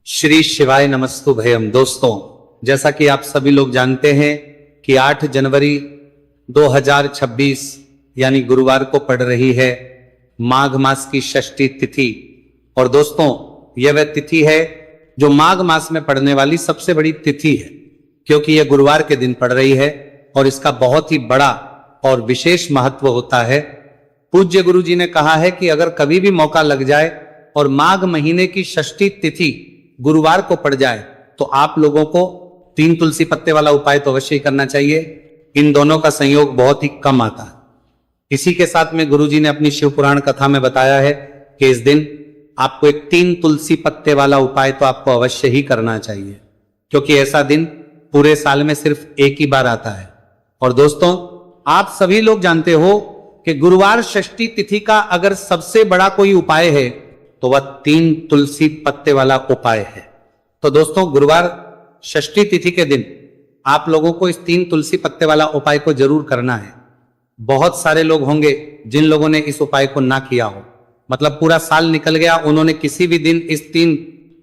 श्री शिवाय नमस्तुभयम। दोस्तों, जैसा कि आप सभी लोग जानते हैं कि 8 जनवरी 2026 यानी गुरुवार को पड़ रही है माघ मास की षष्ठी तिथि। और दोस्तों, यह वह तिथि है जो माघ मास में पड़ने वाली सबसे बड़ी तिथि है, क्योंकि यह गुरुवार के दिन पड़ रही है और इसका बहुत ही बड़ा और विशेष महत्व होता है। पूज्य गुरु जी ने कहा है कि अगर कभी भी मौका लग जाए और माघ महीने की षष्ठी तिथि गुरुवार को पड़ जाए तो आप लोगों को 3 तुलसी पत्ते वाला उपाय तो अवश्य ही करना चाहिए। इन दोनों का संयोग बहुत ही कम आता है। इसी के साथ में गुरु जी ने अपनी शिव पुराण कथा में बताया है कि इस दिन आपको एक 3 तुलसी पत्ते वाला उपाय तो आपको अवश्य ही करना चाहिए, क्योंकि ऐसा दिन पूरे साल में सिर्फ एक ही बार आता है। और दोस्तों, आप सभी लोग जानते हो कि गुरुवार षष्ठी तिथि का अगर सबसे बड़ा कोई उपाय है तो वह 3 तुलसी पत्ते वाला उपाय है। तो दोस्तों, गुरुवार षष्ठी तिथि के दिन आप लोगों को इस 3 तुलसी पत्ते वाला उपाय को जरूर करना है। बहुत सारे लोग होंगे जिन लोगों ने इस उपाय को ना किया हो, मतलब पूरा साल निकल गया, उन्होंने किसी भी दिन इस 3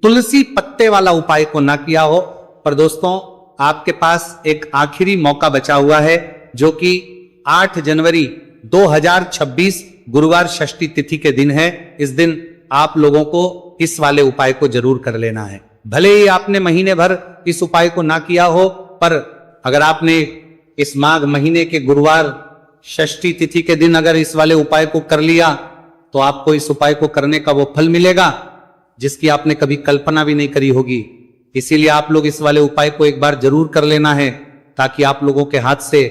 तुलसी पत्ते वाला उपाय को ना किया हो। पर दोस्तों, आपके पास एक आखिरी मौका बचा हुआ है, जो कि 8 जनवरी 2026 गुरुवार षष्ठी तिथि के दिन है। इस दिन आप लोगों को इस वाले उपाय को जरूर कर लेना है। भले ही आपने महीने भर इस उपाय को ना किया हो, पर अगर आपने इस माघ महीने के गुरुवार षष्ठी तिथि के दिन अगर इस वाले उपाय को कर लिया तो आपको इस उपाय को करने का वो फल मिलेगा जिसकी आपने कभी कल्पना भी नहीं करी होगी। इसीलिए आप लोग इस वाले उपाय को एक बार जरूर कर लेना है, ताकि आप लोगों के हाथ से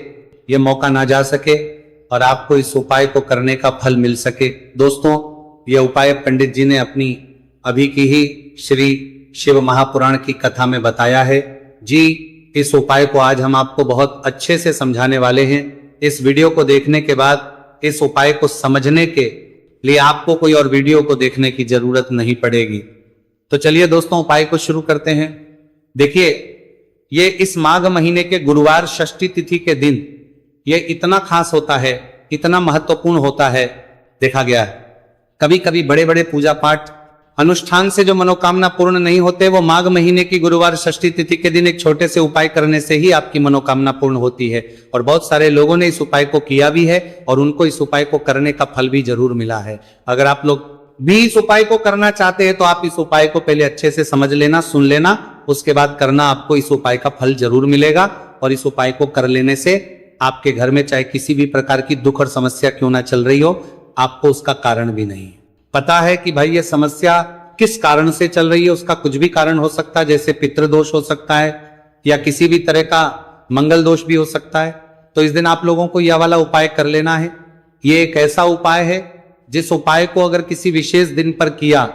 यह मौका ना जा सके और आपको इस उपाय को करने का फल मिल सके। दोस्तों, यह उपाय पंडित जी ने अपनी अभी की ही श्री शिव महापुराण की कथा में बताया है जी। इस उपाय को आज हम आपको बहुत अच्छे से समझाने वाले हैं। इस वीडियो को देखने के बाद इस उपाय को समझने के लिए आपको कोई और वीडियो को देखने की जरूरत नहीं पड़ेगी। तो चलिए दोस्तों, उपाय को शुरू करते हैं। देखिए, ये इस माघ महीने के गुरुवार षष्ठी तिथि के दिन ये इतना खास होता है, इतना महत्वपूर्ण होता है। देखा गया है कभी कभी बड़े बड़े पूजा पाठ अनुष्ठान से जो मनोकामना पूर्ण नहीं होते, वो माघ महीने की गुरुवार षष्ठी तिथि के दिन एक छोटे से उपाय करने से ही आपकी मनोकामना पूर्ण होती है। और बहुत सारे लोगों ने इस उपाय को किया भी है और उनको इस उपाय को करने का फल भी जरूर मिला है। अगर आप लोग भी इस उपाय को करना चाहते हैं तो आप इस उपाय को पहले अच्छे से समझ लेना, सुन लेना, उसके बाद करना। आपको इस उपाय का फल जरूर मिलेगा। और इस उपाय को कर लेने से आपके घर में चाहे किसी भी प्रकार की दुख और समस्या क्यों ना चल रही हो, आपको उसका कारण भी नहीं पता है कि भाई ये समस्या किस कारण से चल रही है। उसका कुछ भी कारण हो सकता है, जैसे पितृदोष हो सकता है या किसी भी तरह का मंगल दोष भी हो सकता है। तो इस दिन आप लोगों को यह वाला उपाय कर लेना है। ये एक ऐसा उपाय है जिस उपाय को अगर किसी विशेष दिन पर किया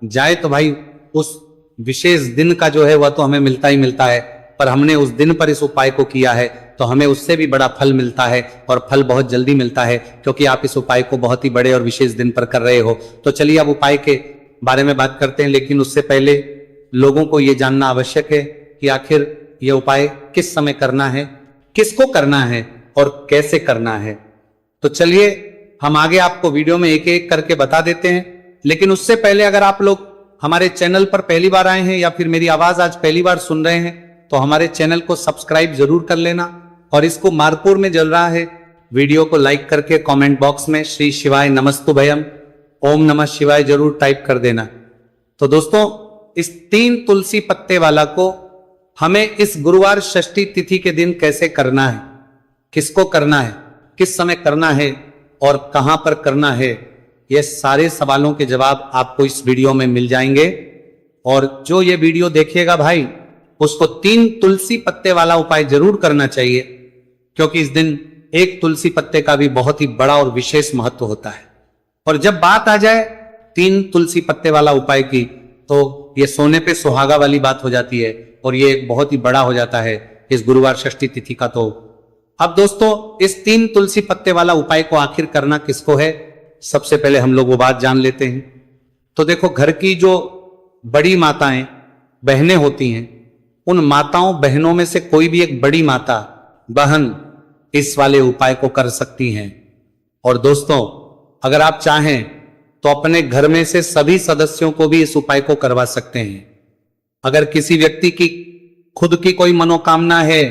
जाए तो भाई उस विशेष दिन का जो है वह तो हमें मिलता ही मिलता है, पर हमने उस दिन पर इस उपाय को किया है तो हमें उससे भी बड़ा फल मिलता है, और फल बहुत जल्दी मिलता है, क्योंकि आप इस उपाय को बहुत ही बड़े और विशेष दिन पर कर रहे हो। तो चलिए अब उपाय के बारे में बात करते हैं, लेकिन उससे पहले लोगों को यह जानना आवश्यक है कि आखिर यह उपाय किस समय करना है, किसको करना है और कैसे करना है। तो चलिए हम आगे आपको वीडियो में एक एक करके बता देते हैं। लेकिन उससे पहले अगर आप लोग हमारे चैनल पर पहली बार आए हैं या फिर मेरी आवाज आज पहली बार सुन रहे हैं तो हमारे चैनल को सब्सक्राइब जरूर कर लेना, और इसको मारपुर में जल रहा है वीडियो को लाइक करके कमेंट बॉक्स में श्री शिवाय नमस्तुभयम ओम नमः शिवाय जरूर टाइप कर देना। तो दोस्तों, इस 3 तुलसी पत्ते वाला को हमें इस गुरुवार षष्ठी तिथि के दिन कैसे करना है, किसको करना है, किस समय करना है और कहां पर करना है, ये सारे सवालों के जवाब आपको इस वीडियो में मिल जाएंगे। और जो ये वीडियो देखिएगा भाई, उसको 3 तुलसी पत्ते वाला उपाय जरूर करना चाहिए, क्योंकि इस दिन एक तुलसी पत्ते का भी बहुत ही बड़ा और विशेष महत्व होता है। और जब बात आ जाए 3 तुलसी पत्ते वाला उपाय की, तो ये सोने पे सुहागा वाली बात हो जाती है और ये बहुत ही बड़ा हो जाता है इस गुरुवार षष्ठी तिथि का। तो अब दोस्तों, इस 3 तुलसी पत्ते वाला उपाय को आखिर करना किसको है, सबसे पहले हम लोग वो बात जान लेते हैं। तो देखो, घर की जो बड़ी माताएं बहनें होती हैं, उन माताओं बहनों में से कोई भी एक बड़ी माता बहन इस वाले उपाय को कर सकती हैं। और दोस्तों, अगर आप चाहें तो अपने घर में से सभी सदस्यों को भी इस उपाय को करवा सकते हैं। अगर किसी व्यक्ति की खुद की कोई मनोकामना है,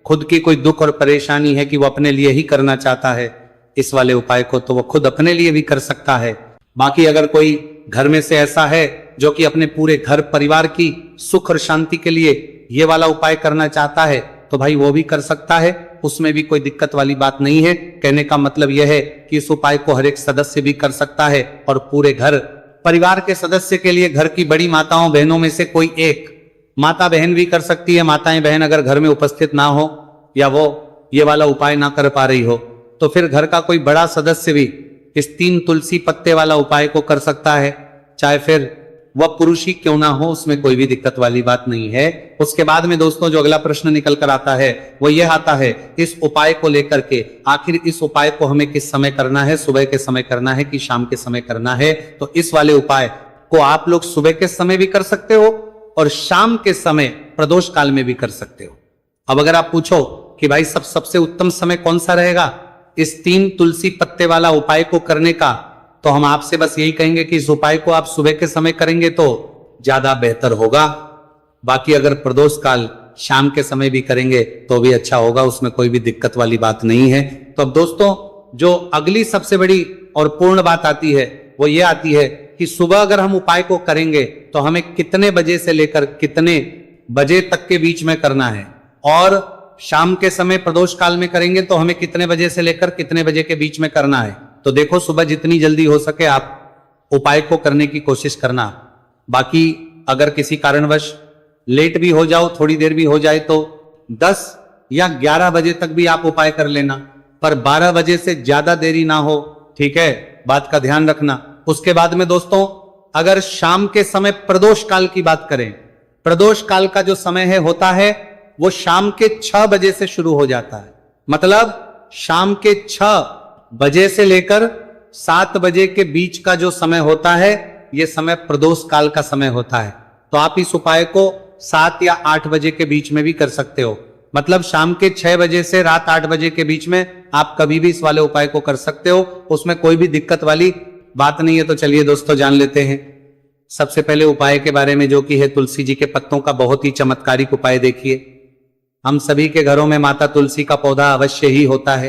खुद की कोई दुख और परेशानी है कि वो अपने लिए ही करना चाहता है इस वाले उपाय को, तो वो खुद अपने लिए भी कर सकता है। बाकी अगर कोई घर में से ऐसा है जो कि अपने पूरे घर परिवार की सुख और शांति के लिए ये वाला उपाय करना चाहता है, तो भाई वो भी कर सकता है, उसमें भी कोई दिक्कत वाली बात नहीं है। कहने का मतलब यह है कि इस उपाय को हर एक सदस्य भी कर सकता है और पूरे घर परिवार के सदस्य के लिए घर की बड़ी माताओं बहनों में से कोई एक माता बहन भी कर सकती है। माताएं बहन अगर घर में उपस्थित ना हो या वो ये वाला उपाय ना कर पा रही हो, तो फिर घर का कोई बड़ा सदस्य भी इस 3 तुलसी पत्ते वाला उपाय को कर सकता है, चाहे फिर वह पुरुष ही क्यों ना हो, उसमें कोई भी दिक्कत वाली बात नहीं है। उसके बाद में दोस्तों जो अगला प्रश्न निकल कर आता है वो यह आता है, इस उपाय को लेकर के आखिर इस उपाय को हमें किस समय करना है, सुबह के समय करना है कि शाम के समय करना है। तो इस वाले उपाय को आप लोग सुबह के समय भी कर सकते हो और शाम के समय प्रदोष काल में भी कर सकते हो। अब अगर आप पूछो कि भाई सबसे उत्तम समय कौन सा रहेगा इस 3 तुलसी पत्ते वाला उपाय को करने का, तो हम आपसे बस यही कहेंगे कि इस उपाय को आप सुबह के समय करेंगे तो ज्यादा बेहतर होगा। बाकी अगर प्रदोष काल शाम के समय भी करेंगे तो भी अच्छा होगा, उसमें कोई भी दिक्कत वाली बात नहीं है। तो अब दोस्तों जो अगली सबसे बड़ी और पूर्ण बात आती है वो ये आती है कि सुबह अगर हम उपाय को करेंगे तो हमें कितने बजे से लेकर कितने बजे तक के बीच में करना है, और शाम के समय प्रदोष काल में करेंगे तो हमें कितने बजे से लेकर कितने बजे के बीच में करना है। तो देखो सुबह जितनी जल्दी हो सके आप उपाय को करने की कोशिश करना। बाकी अगर किसी कारणवश लेट भी हो जाओ, थोड़ी देर भी हो जाए, तो 10 या 11 बजे तक भी आप उपाय कर लेना, पर 12 बजे से ज्यादा देरी ना हो, ठीक है, बात का ध्यान रखना। उसके बाद में दोस्तों अगर शाम के समय प्रदोष काल की बात करें, प्रदोष काल का जो समय है होता है वो शाम के 6 बजे से शुरू हो जाता है। मतलब शाम के 6 बजे से लेकर 7 बजे के बीच का जो समय होता है यह समय प्रदोष काल का समय होता है। तो आप इस उपाय को 7 या 8 बजे के बीच में भी कर सकते हो। मतलब शाम के 6 बजे से रात 8 बजे के बीच में आप कभी भी इस वाले उपाय को कर सकते हो, उसमें कोई भी दिक्कत वाली बात नहीं है। तो चलिए दोस्तों जान लेते हैं सबसे पहले उपाय के बारे में, जो कि है तुलसी जी के पत्तों का बहुत ही चमत्कारिक उपाय। देखिए हम सभी के घरों में माता तुलसी का पौधा अवश्य ही होता है।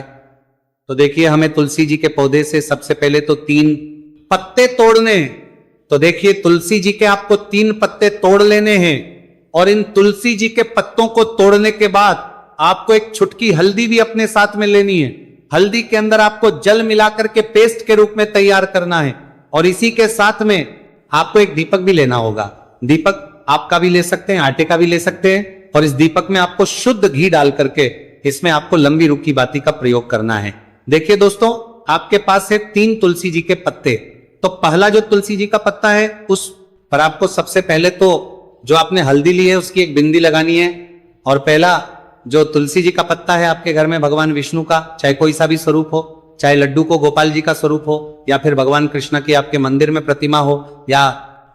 तो देखिए हमें तुलसी जी के पौधे से सबसे पहले तो 3 पत्ते तोड़ने। तो देखिए तुलसी जी के आपको 3 पत्ते तोड़ लेने हैं, और इन तुलसी जी के पत्तों को तोड़ने के बाद आपको एक छुटकी हल्दी भी अपने साथ में लेनी है। हल्दी के अंदर आपको जल मिलाकर के पेस्ट के रूप में तैयार करना है, और इसी के साथ में आपको एक दीपक भी लेना होगा। दीपक आपका भी ले सकते हैं, आटे का भी ले सकते हैं, और इस दीपक में आपको शुद्ध घी डाल करके इसमें आपको लंबी रुखी बाती का प्रयोग करना है। देखिए दोस्तों आपके पास है 3 तुलसी जी के पत्ते। तो पहला जो तुलसी जी का पत्ता है उस पर आपको सबसे पहले तो जो आपने हल्दी ली है उसकी एक बिंदी लगानी है। और पहला जो तुलसी जी का पत्ता है आपके घर में भगवान विष्णु का चाहे कोई सा भी स्वरूप हो, चाहे लड्डू को गोपाल जी का स्वरूप हो, या फिर भगवान कृष्ण की आपके मंदिर में प्रतिमा हो, या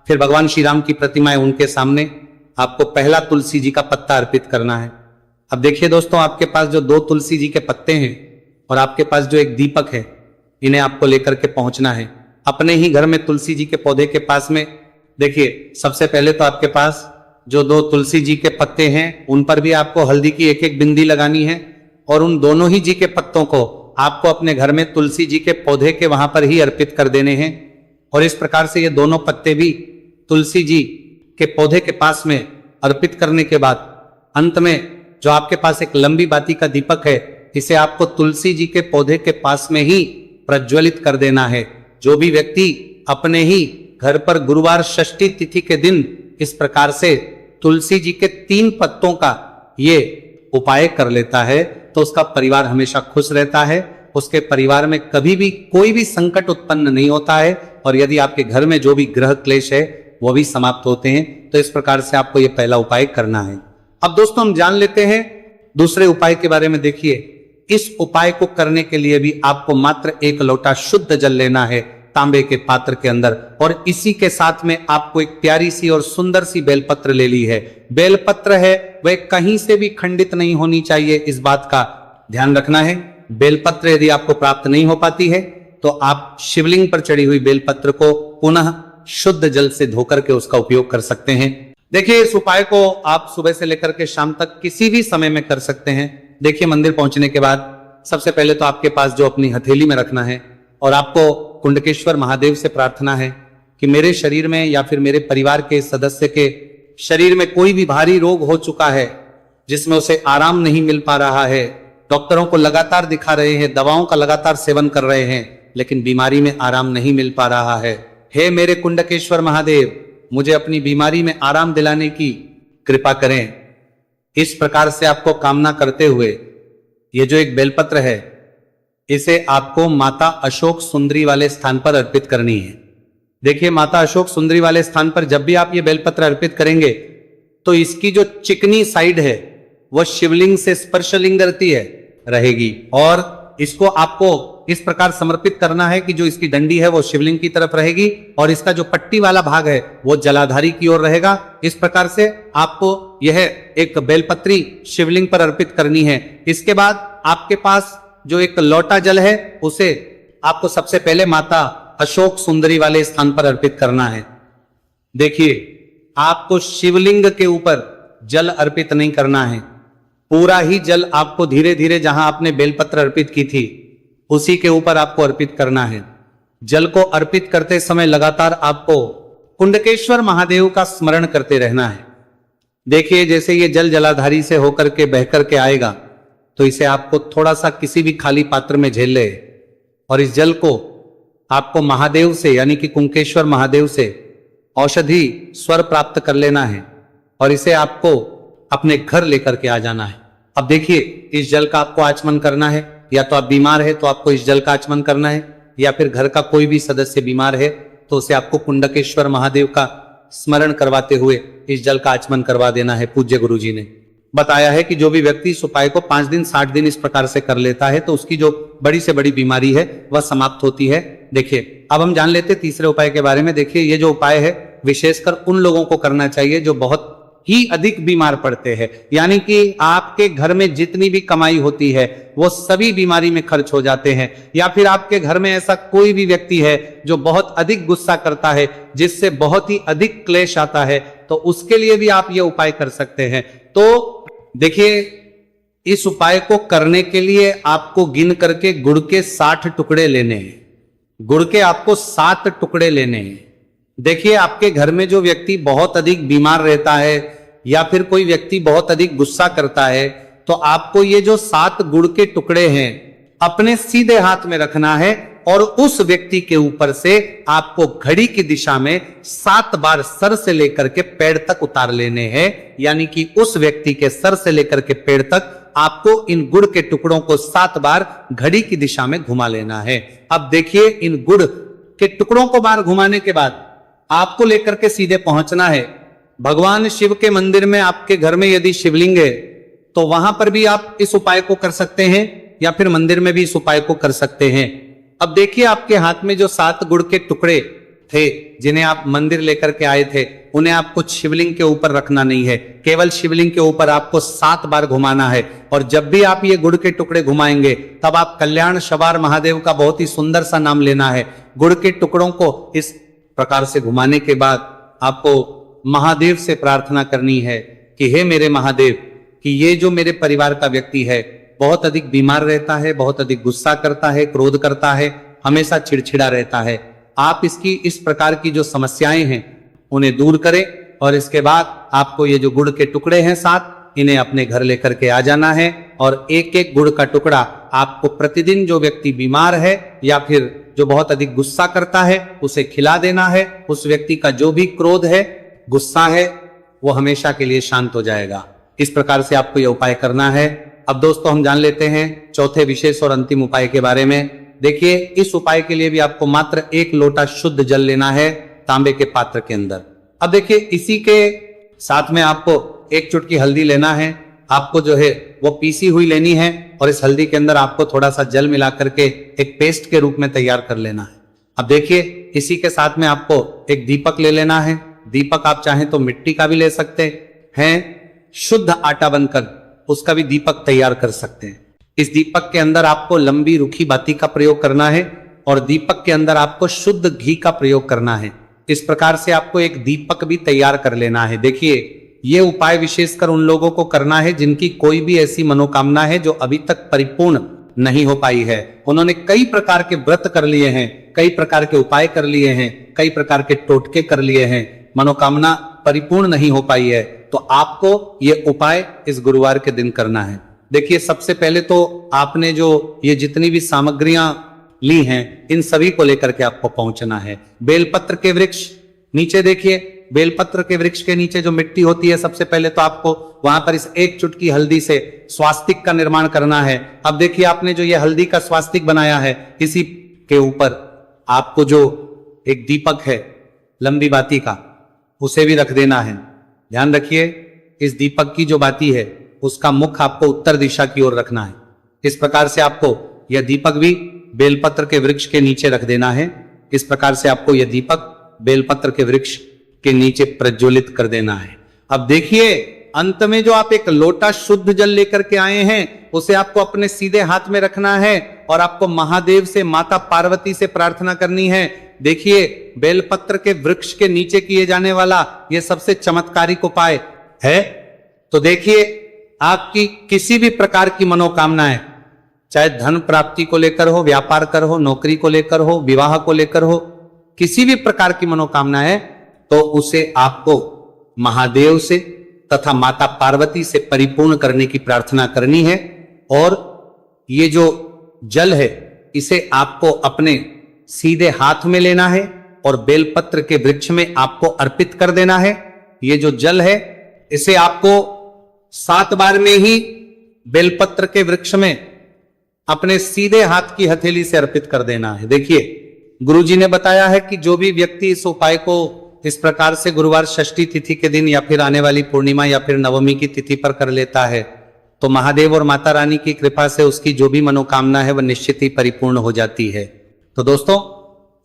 फिर भगवान श्री राम की प्रतिमा है, उनके सामने आपको पहला तुलसी जी का पत्ता अर्पित करना है। अब देखिए दोस्तों आपके पास जो 2 तुलसी जी के पत्ते हैं और आपके पास जो एक दीपक है, इन्हें आपको लेकर के पहुंचना है अपने ही घर में तुलसी जी के पौधे के पास में। देखिए सबसे पहले तो आपके पास जो 2 तुलसी जी के पत्ते हैं उन पर भी आपको हल्दी की एक एक बिंदी लगानी है, और उन दोनों ही जी के पत्तों को आपको अपने घर में तुलसी जी के पौधे के वहां पर ही अर्पित कर देने हैं। और इस प्रकार से ये दोनों पत्ते भी तुलसी जी के पौधे के पास में अर्पित करने के बाद अंत में जो आपके पास एक लंबी बाती का दीपक है, इसे आपको तुलसी जी के पौधे के पास में ही प्रज्वलित कर देना है। जो भी व्यक्ति अपने ही घर पर गुरुवार षष्ठी तिथि के दिन इस प्रकार से तुलसी जी के 3 पत्तों का ये उपाय कर लेता है तो उसका परिवार हमेशा खुश रहता है, उसके परिवार में कभी भी कोई भी संकट उत्पन्न नहीं होता है, और यदि आपके घर में जो भी ग्रह क्लेश है वो भी समाप्त होते हैं। तो इस प्रकार से आपको ये पहला उपाय करना है। अब दोस्तों हम जान लेते हैं दूसरे उपाय के बारे में। देखिए इस उपाय को करने के लिए भी आपको मात्र 1 लोटा शुद्ध जल लेना है तांबे के पात्र के अंदर, और इसी के साथ में आपको एक प्यारी सी और सुंदर सी बेलपत्र ले ली है। बेलपत्र है वह कहीं से भी खंडित नहीं होनी चाहिए, इस बात का ध्यान रखना है। बेलपत्र यदि आपको प्राप्त नहीं हो पाती है तो आप शिवलिंग पर चढ़ी हुई बेलपत्र को पुनः शुद्ध जल से धोकर के उसका उपयोग कर सकते हैं। देखिए, इस उपाय को आप सुबह से लेकर के शाम तक किसी भी समय में कर सकते हैं। देखिए, मंदिर पहुंचने के बाद सबसे पहले तो आपके पास जो अपनी हथेली में रखना है और आपको कुंडकेश्वर महादेव से प्रार्थना है कि मेरे शरीर में या फिर मेरे परिवार के सदस्य के शरीर में कोई भी भारी रोग हो चुका है जिसमें उसे आराम नहीं मिल पा रहा है, डॉक्टरों को लगातार दिखा रहे हैं, दवाओं का लगातार सेवन कर रहे हैं, लेकिन बीमारी में आराम नहीं मिल पा रहा है। हे मेरे कुंडकेश्वर महादेव, मुझे अपनी बीमारी में आराम दिलाने की कृपा करें। इस प्रकार से आपको कामना करते हुए ये जो एक बेलपत्र है, इसे आपको माता अशोक सुंदरी वाले स्थान पर अर्पित करनी है। देखिए, माता अशोक सुंदरी वाले स्थान पर जब भी आप ये बेलपत्र अर्पित करेंगे तो इसकी जो चिकनी साइड है वह शिवलिंग से स्पर्शलिंग करती है रहेगी, और इसको आपको इस प्रकार समर्पित करना है कि जो इसकी डंडी है वो शिवलिंग की तरफ रहेगी और इसका जो पट्टी वाला भाग है वो जलाधारी की ओर रहेगा। इस प्रकार से आपको यह एक बेलपत्री शिवलिंग पर अर्पित करनी है। इसके बाद आपके पास जो एक लोटा जल है उसे आपको सबसे पहले माता अशोक सुंदरी वाले स्थान पर अर्पित करना है। देखिए, आपको शिवलिंग के ऊपर जल अर्पित नहीं करना है, पूरा ही जल आपको धीरे धीरे जहां आपने बेलपत्र अर्पित की थी उसी के ऊपर आपको अर्पित करना है। जल को अर्पित करते समय लगातार आपको कुंडकेश्वर महादेव का स्मरण करते रहना है। देखिए, जैसे ये जल जलाधारी से होकर के बह करके आएगा तो इसे आपको थोड़ा सा किसी भी खाली पात्र में झेल ले और इस जल को आपको महादेव से यानी कि कुंकेश्वर महादेव से औषधि स्वर प्राप्त कर लेना है और इसे आपको अपने घर लेकर के आ जाना है। अब देखिए, इस जल का आपको आचमन करना है, या तो आप बीमार है तो आपको इस जल का आचमन करना है, या फिर घर का कोई भी सदस्य बीमार है तो उसे आपको कुंडकेश्वर महादेव का स्मरण करवाते हुए इस जल का आचमन करवा देना है। पूज्य गुरु जी ने बताया है कि जो भी व्यक्ति इस उपाय को 5 दिन 60 दिन इस प्रकार से कर लेता है तो उसकी जो बड़ी से बड़ी बीमारी है वह समाप्त होती है। देखिए, अब हम जान लेते तीसरे उपाय के बारे में। देखिए, ये जो उपाय है विशेषकर उन लोगों को करना चाहिए जो बहुत ही अधिक बीमार पड़ते हैं, यानी कि आपके घर में जितनी भी कमाई होती है वो सभी बीमारी में खर्च हो जाते हैं, या फिर आपके घर में ऐसा कोई भी व्यक्ति है जो बहुत अधिक गुस्सा करता है, जिससे बहुत ही अधिक क्लेश आता है, तो उसके लिए भी आप ये उपाय कर सकते हैं। तो देखिए, इस उपाय को करने के लिए आपको गिन करके गुड़ के 60 टुकड़े लेने हैं। गुड़ के आपको 7 टुकड़े लेने हैं। देखिए, आपके घर में जो व्यक्ति बहुत अधिक बीमार रहता है या फिर कोई व्यक्ति बहुत अधिक गुस्सा करता है तो आपको ये जो 7 गुड़ के टुकड़े हैं अपने सीधे हाथ में रखना है और उस व्यक्ति के ऊपर से आपको घड़ी की दिशा में 7 बार सर से लेकर के पैर तक उतार लेने हैं, यानी कि उस व्यक्ति के सर से लेकर के पैर तक आपको इन गुड़ के टुकड़ों को 7 बार घड़ी की दिशा में घुमा लेना है। अब देखिए, इन गुड़ के टुकड़ों को बार घुमाने के बाद आपको लेकर के सीधे पहुंचना है भगवान शिव के मंदिर में। आपके घर में यदि शिवलिंग है तो वहां पर भी आप इस उपाय को कर सकते हैं या फिर मंदिर में भी इस उपाय को कर सकते हैं। अब देखिए, आपके हाथ में जो 7 गुड़ के टुकड़े थे जिन्हें आप मंदिर लेकर के आए थे, उन्हें आपको शिवलिंग के ऊपर रखना नहीं है, केवल शिवलिंग के ऊपर आपको 7 बार घुमाना है। और जब भी आप ये गुड़ के टुकड़े घुमाएंगे तब आप कल्याण शवार महादेव का बहुत ही सुंदर सा नाम लेना है। गुड़ के टुकड़ों को इस प्रकार से घुमाने के बाद आपको महादेव से प्रार्थना करनी है कि हे मेरे महादेव, कि ये जो मेरे परिवार का व्यक्ति है बहुत अधिक बीमार रहता है, बहुत अधिक गुस्सा करता है, क्रोध करता है, हमेशा चिड़चिड़ा रहता है, आप इसकी इस प्रकार की जो समस्याएं हैं उन्हें दूर करें। और इसके बाद आपको ये जो गुड़ के टुकड़े हैं 7, इन्हें अपने घर लेकर के आ जाना है और एक एक गुड़ का टुकड़ा आपको प्रतिदिन जो व्यक्ति बीमार है या फिर जो बहुत अधिक गुस्सा करता है उसे खिला देना है। उस व्यक्ति का जो भी क्रोध है, गुस्सा है, वो हमेशा के लिए शांत हो जाएगा। इस प्रकार से आपको यह उपाय करना है। अब दोस्तों, हम जान लेते हैं चौथे विशेष और अंतिम उपाय के बारे में। देखिए, इस उपाय के लिए भी आपको मात्र 1 लोटा शुद्ध जल लेना है तांबे के पात्र के अंदर। अब देखिए, इसी के साथ में आपको 1 चुटकी हल्दी लेना है, आपको जो है वो पीसी हुई लेनी है और इस हल्दी के अंदर आपको थोड़ा सा जल मिला करके एक पेस्ट के रूप में तैयार कर लेना है। अब देखिए, इसी के साथ में आपको एक दीपक ले लेना है। दीपक आप चाहें तो मिट्टी का भी ले सकते हैं, शुद्ध आटा बनकर उसका भी दीपक तैयार कर सकते हैं। इस दीपक के अंदर आपको लंबी रुखी बाती का प्रयोग करना है और दीपक के अंदर आपको शुद्ध घी का प्रयोग करना है। इस प्रकार से आपको एक दीपक भी तैयार कर लेना है। देखिए, ये उपाय विशेषकर उन लोगों को करना है जिनकी कोई भी ऐसी मनोकामना है जो अभी तक परिपूर्ण नहीं हो पाई है। उन्होंने कई प्रकार के व्रत कर लिए हैं, कई प्रकार के उपाय कर लिए हैं, कई प्रकार के टोटके कर लिए हैं, मनोकामना परिपूर्ण नहीं हो पाई है। तो आपको ये उपाय इस गुरुवार के दिन करना है। देखिए, सबसे पहले तो आपने जो ये जितनी भी सामग्रियां ली हैं, इन सभी को लेकर के आपको पहुंचना है। बेलपत्र के वृक्ष नीचे देखिए, बेलपत्र के वृक्ष के नीचे जो मिट्टी होती है, सबसे पहले तो आपको वहां पर इस एक चुटकी हल्दी से स्वास्तिक का निर्माण करना है। अब देखिए, आपने जो ये हल्दी का स्वास्तिक बनाया है, इसी के ऊपर आपको जो एक दीपक है लंबी बाती का, उसे भी रख देना है। ध्यान रखिए, इस दीपक की जो बाती है उसका मुख आपको उत्तर दिशा की ओर रखना है। इस प्रकार से आपको यह दीपक भी बेलपत्र के वृक्ष के नीचे रख देना है। इस प्रकार से आपको यह दीपक बेलपत्र के वृक्ष के नीचे प्रज्वलित कर देना है। अब देखिए, अंत में जो आप एक लोटा शुद्ध जल लेकर के आए हैं, उसे आपको अपने सीधे हाथ में रखना है और आपको महादेव से, माता पार्वती से प्रार्थना करनी है। देखिए, बेलपत्र के वृक्ष के नीचे किए जाने वाला यह सबसे चमत्कारिक उपाय है। तो देखिए, आपकी किसी भी प्रकार की मनोकामनाएं, चाहे धन प्राप्ति को लेकर हो, व्यापार कर हो, नौकरी को लेकर हो, विवाह को लेकर हो, किसी भी प्रकार की मनोकामना है, तो उसे आपको महादेव से तथा माता पार्वती से परिपूर्ण करने की प्रार्थना करनी है। और ये जो जल है, इसे आपको अपने सीधे हाथ में लेना है और बेलपत्र के वृक्ष में आपको अर्पित कर देना है। ये जो जल है, इसे आपको 7 बार में ही बेलपत्र के वृक्ष में अपने सीधे हाथ की हथेली से अर्पित कर देना है। देखिए, गुरुजी ने बताया है कि जो भी व्यक्ति इस उपाय को इस प्रकार से गुरुवार षष्ठी तिथि के दिन या फिर आने वाली पूर्णिमा या फिर नवमी की तिथि पर कर लेता है, तो महादेव और माता रानी की कृपा से उसकी जो भी मनोकामना है वह निश्चित ही परिपूर्ण हो जाती है। तो दोस्तों,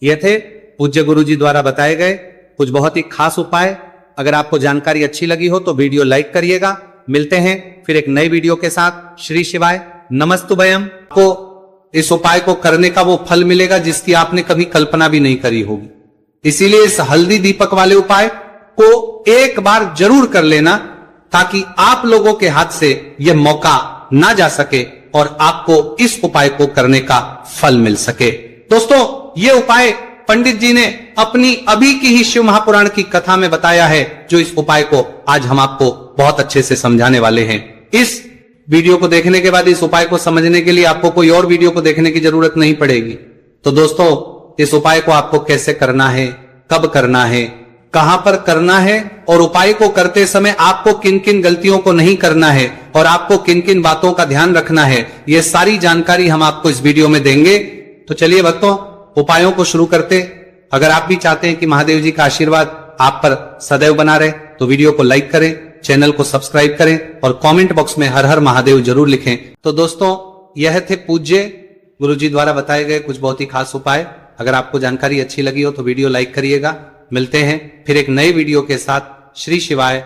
ये थे पूज्य गुरुजी द्वारा बताए गए कुछ बहुत ही खास उपाय। अगर आपको जानकारी अच्छी लगी हो तो वीडियो लाइक करिएगा। मिलते हैं फिर एक नई वीडियो के साथ। श्री शिवाय, नमस्तुभयम। आपको इस उपाय को करने का वो फल मिलेगा जिसकी आपने कभी कल्पना भी नहीं करी होगी। इसीलिए इस हल्दी दीपक वाले उपाय को एक बार जरूर कर लेना, ताकि आप लोगों के हाथ से यह मौका ना जा सके और आपको इस उपाय को करने का फल मिल सके। दोस्तों, ये उपाय पंडित जी ने अपनी अभी की ही शिव महापुराण की कथा में बताया है, जो इस उपाय को आज हम आपको बहुत अच्छे से समझाने वाले हैं। इस वीडियो को देखने के बाद इस उपाय को समझने के लिए आपको कोई और वीडियो को देखने की जरूरत नहीं पड़ेगी। तो दोस्तों, इस उपाय को आपको कैसे करना है, कब करना है, कहां पर करना है और उपाय को करते समय आपको किन किन गलतियों को नहीं करना है और आपको किन किन बातों का ध्यान रखना है, यह सारी जानकारी हम आपको इस वीडियो में देंगे। तो चलिए भक्तों, उपायों को शुरू करते। अगर आप भी चाहते हैं कि महादेव जी का आशीर्वाद आप पर सदैव बना रहे, तो वीडियो को लाइक करें, चैनल को सब्सक्राइब करें और कमेंट बॉक्स में हर हर महादेव जरूर लिखें। तो दोस्तों, यह थे पूज्य गुरुजी द्वारा बताए गए कुछ बहुत ही खास उपाय। अगर आपको जानकारी अच्छी लगी हो तो वीडियो लाइक करिएगा। मिलते हैं फिर एक नए वीडियो के साथ। श्री शिवाय।